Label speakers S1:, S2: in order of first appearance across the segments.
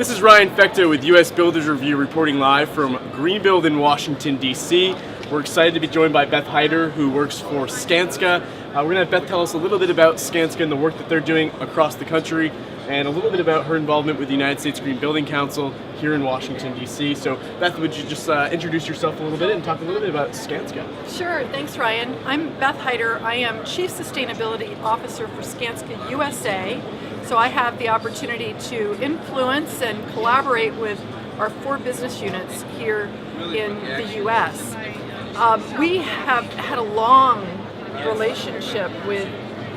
S1: This is Ryan Fecto with US Builders Review reporting live from Greenbuild in Washington, D.C. We're excited to be joined by Beth Heider, who works for Skanska. We're going to have Beth tell us a little bit about Skanska and the work that they're doing across the country, and a little bit about her involvement with the United States Green Building Council here in Washington, D.C. So, Beth, would you just introduce yourself a little bit and talk a little bit about Skanska?
S2: Sure, thanks, Ryan. I'm Beth Heider. I am Chief Sustainability Officer for Skanska USA. So I have the opportunity to influence and collaborate with our 4 business units here in the U.S. We have had a long relationship with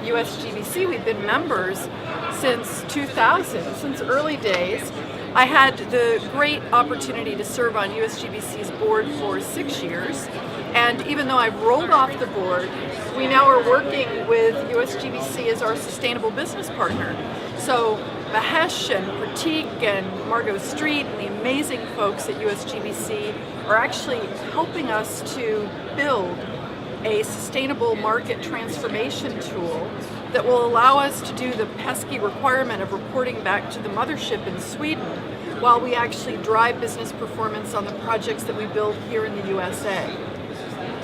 S2: USGBC. We've been members since 2000, since early days. I had the great opportunity to serve on USGBC's board for 6 years, and even though I've rolled off the board, we now are working with USGBC as our sustainable business partner. So Mahesh and Pratik and Margot Street and the amazing folks at USGBC are actually helping us to build a sustainable market transformation tool that will allow us to do the pesky requirement of reporting back to the mothership in Sweden while we actually drive business performance on the projects that we build here in the USA.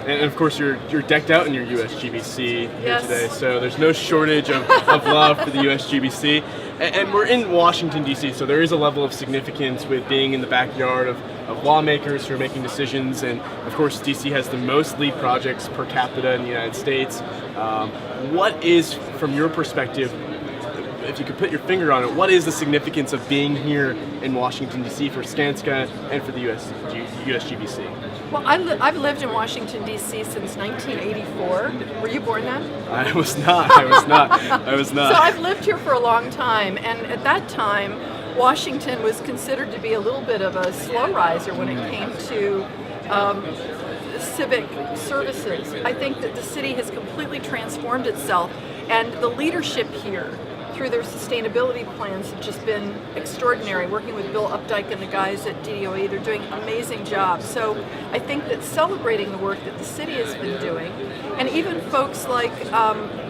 S1: And of course, you're decked out in your USGBC here
S2: Yes.
S1: today, so there's no shortage of love for the USGBC. And we're in Washington, D.C., so there is a level of significance with being in the backyard of lawmakers who are making decisions. And of course, D.C. has the most LEED projects per capita in the United States. What is, from your perspective, if you could put your finger on it, what is the significance of being here in Washington, D.C. for Skanska and for the USGBC?
S2: Well, I've lived in Washington, D.C. since 1984. Were you born then?
S1: I was not.
S2: So I've lived here for a long time, and at that time, Washington was considered to be a little bit of a slow riser when it came to civic services. I think that the city has completely transformed itself, and the leadership here through their sustainability plans have just been extraordinary. Working with Bill Updike and the guys at DOE, they're doing an amazing job. So I think that celebrating the work that the city has been doing, and even folks like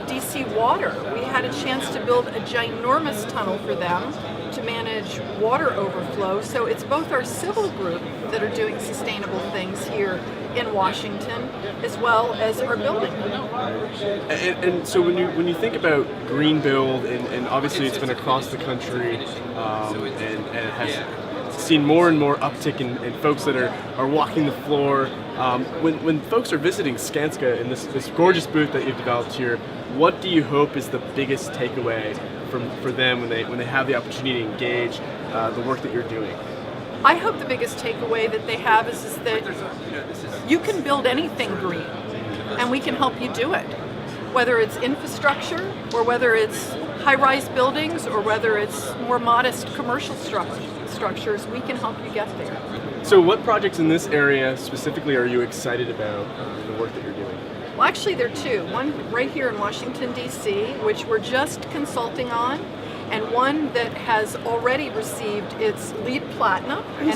S2: DC Water, we had a chance to build a ginormous tunnel for them to manage water overflow. So it's both our civil group that are doing sustainable things here in Washington, as well as our building.
S1: And so when you think about Greenbuild, and obviously it's been across the country, and it has seen more and more uptick in folks that are walking the floor. When folks are visiting Skanska in this gorgeous booth that you've developed here, what do you hope is the biggest takeaway for them when they have the opportunity to engage the work that you're doing?
S2: I hope the biggest takeaway that they have is that you can build anything green, and we can help you do it. Whether it's infrastructure, or whether it's high-rise buildings, or whether it's more modest commercial structures, we can help you get there.
S1: So what projects in this area specifically are you excited about the work that you're doing?
S2: Well, actually there are 2. One right here in Washington, D.C., which we're just consulting on, and one that has already received its LEED Platinum and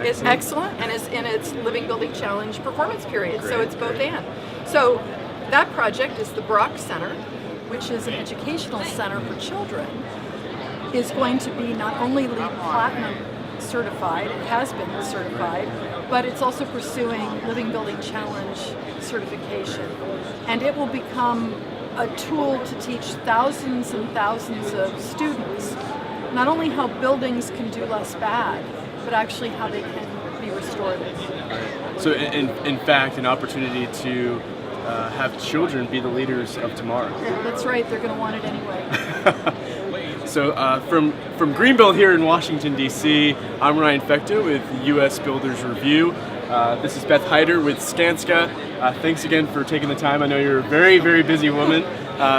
S2: is excellent and is in its Living Building Challenge performance period. So it's both and. So that project is the Brock Center, which is an educational center for children, is going to be not only LEED Platinum certified, it has been certified, but it's also pursuing Living Building Challenge certification. And it will become a tool to teach thousands and thousands of students not only how buildings can do less bad, but actually how they can be restorative.
S1: So in fact, an opportunity to have children be the leaders of tomorrow.
S2: That's right, they're going to want it anyway.
S1: So from Greenbuild here in Washington, D.C., I'm Ryan Fecto with US Builders Review. This is Beth Heider with Skanska. Thanks again for taking the time. I know you're a very, very busy woman.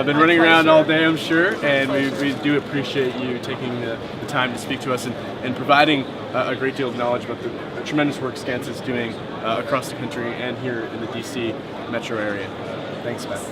S1: Been running around all day, I'm sure, and we do appreciate you taking the time to speak to us and providing a great deal of knowledge about the tremendous work Skanska is doing across the country and here in the D.C. metro area. Thanks, Beth.